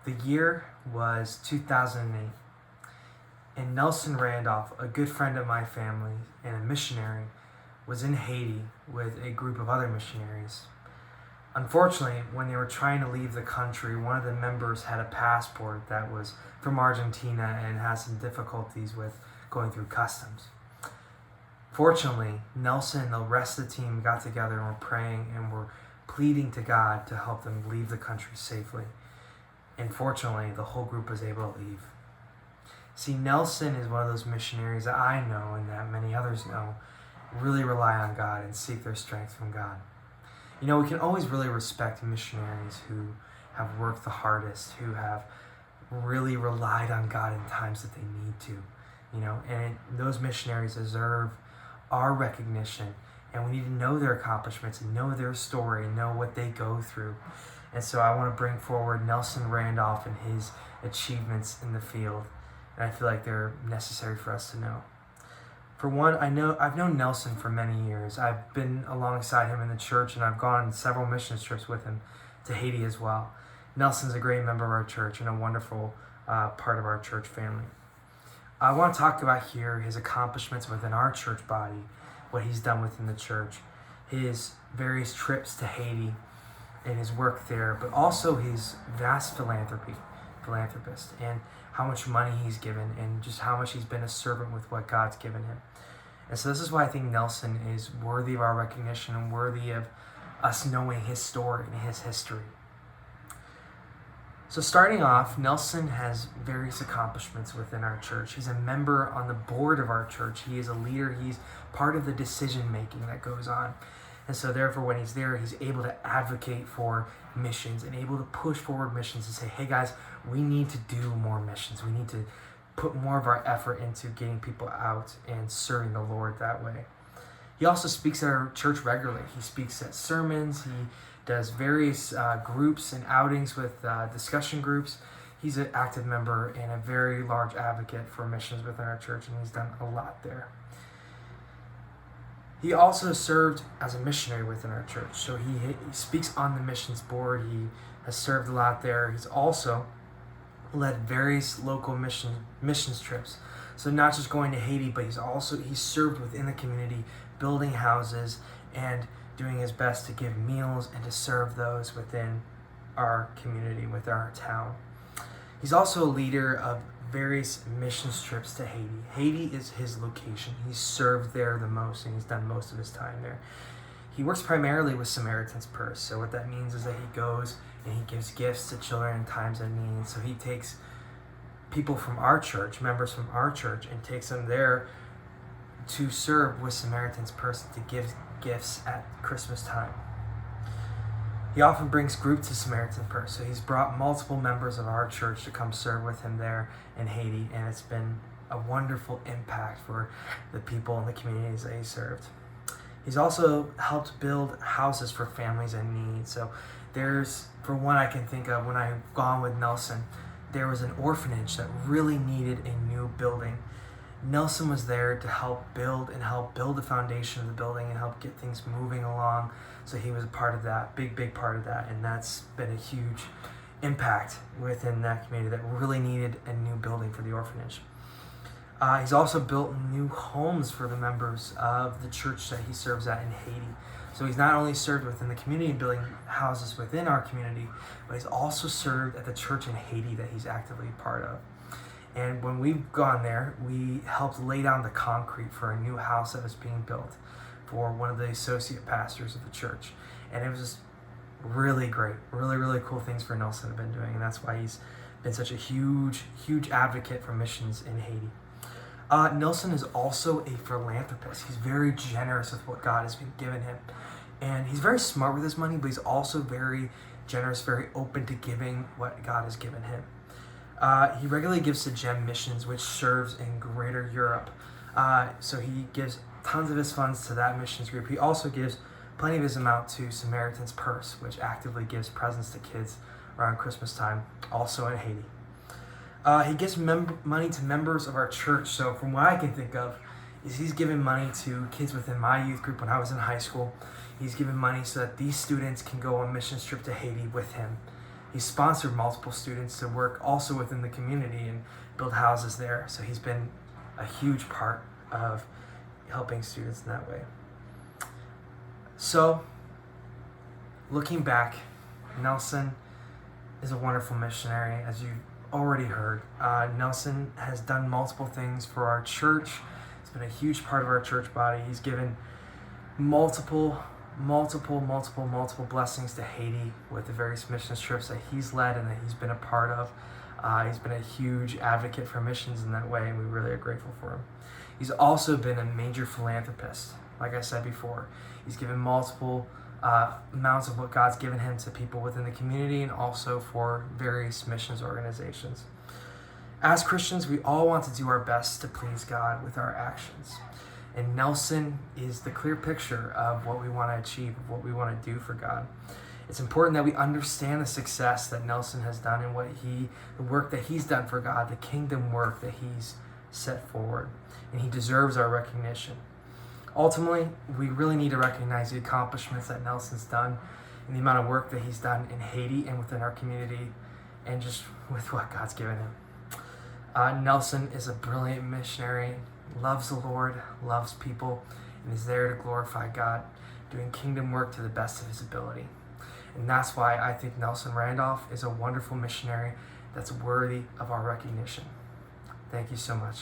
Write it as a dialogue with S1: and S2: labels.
S1: The year was 2008, and Nelson Randolph, a good friend of my family and a missionary, was in Haiti with a group of other missionaries. Unfortunately, when they were trying to leave the country, one of the members had a passport that was from Argentina and had some difficulties with going through customs. Fortunately, Nelson and the rest of the team got together and were praying and were pleading to God to help them leave the country safely. And fortunately, the whole group was able to leave. See, Nelson is one of those missionaries that I know and that many others know really rely on God and seek their strength from God. You know, we can always really respect missionaries who have worked the hardest, who have really relied on God in times that they need to, and those missionaries deserve our recognition, and we need to know their accomplishments and know their story and know what they go through. And so I want to bring forward Nelson Randolph and his achievements in the field, and I feel like they're necessary for us to know. For one, I've known Nelson for many years. I've been alongside him in the church, and I've gone on several mission trips with him to Haiti as well. Nelson's a great member of our church and a wonderful part of our church family. I want to talk about here his accomplishments within our church body, what he's done within the church, his various trips to Haiti and his work there, but also his vast philanthropist, and how much money he's given and just how much he's been a servant with what God's given him. And so this is why I think Nelson is worthy of our recognition and worthy of us knowing his story and his history. So starting off, Nelson has various accomplishments within our church. He's a member on the board of our church. He is a leader. He's part of the decision making that goes on. And so therefore, when he's there, he's able to advocate for missions and able to push forward missions and say, hey guys, we need to do more missions. We need to put more of our effort into getting people out and serving the Lord that way. He also speaks at our church regularly. He speaks at sermons. He does various groups and outings with discussion groups. He's an active member and a very large advocate for missions within our church, and he's done a lot there. He also served as a missionary within our church. So he speaks on the missions board. He has served a lot there. He's also led various local missions trips. So not just going to Haiti, but he's served within the community, building houses and doing his best to give meals and to serve those within our community, within our town. He's also a leader of various missions trips to Haiti. Haiti is his location. He's served there the most, and he's done most of his time there. He works primarily with Samaritan's Purse. So what that means is that he goes and he gives gifts to children in times of need. So he takes people from our church, members from our church, and takes them there to serve with Samaritan's Purse, to give gifts at Christmas time. He often brings groups to Samaritan's Purse. So he's brought multiple members of our church to come serve with him there in Haiti, and it's been a wonderful impact for the people in the communities that he served. He's also helped build houses for families in need. So for one I can think of, when I've gone with Nelson, there was an orphanage that really needed a new building. Nelson was there to help build the foundation of the building and help get things moving along. So he was a part of that, big part of that, and that's been a huge impact within that community that really needed a new building for the orphanage. He's also built new homes for the members of the church that he serves at in Haiti. So he's not only served within the community, building houses within our community, but he's also served at the church in Haiti that he's actively a part of. And when we've gone there, we helped lay down the concrete for a new house that was being built for one of the associate pastors of the church. And it was just really great, really cool things for Nelson to have been doing. And that's why he's been such a huge advocate for missions in Haiti. Nelson is also a philanthropist. He's very generous with what God has been given him. And he's very smart with his money, but he's also very generous, very open to giving what God has given him. He regularly gives to GEM Missions, which serves in Greater Europe. So he gives tons of his funds to that missions group. He also gives plenty of his amount to Samaritan's Purse, which actively gives presents to kids around Christmas time, also in Haiti. He gives money to members of our church. So from what I can think of, is he's given money to kids within my youth group when I was in high school. He's given money so that these students can go on mission trip to Haiti with him. He sponsored multiple students to work also within the community and build houses there. So he's been a huge part of helping students in that way. So, looking back, Nelson is a wonderful missionary, as you've already heard. Nelson has done multiple things for our church. He's been a huge part of our church body. He's given multiple blessings to Haiti with the various missions trips that he's led and that he's been a part of. He's been a huge advocate for missions in that way, and we really are grateful for him. He's also been a major philanthropist. Like I said before, he's given multiple amounts of what God's given him to people within the community and also for various missions organizations. As Christians, we all want to do our best to please God with our actions. And Nelson is the clear picture of what we want to achieve, of what we want to do for God. It's important that we understand the success that Nelson has done and the work that he's done for God, the kingdom work that he's set forward. And he deserves our recognition. Ultimately, we really need to recognize the accomplishments that Nelson's done and the amount of work that he's done in Haiti and within our community and just with what God's given him. Nelson is a brilliant missionary, loves the Lord, loves people, and is there to glorify God, doing kingdom work to the best of his ability. And that's why I think Nelson Randolph is a wonderful missionary that's worthy of our recognition. Thank you so much.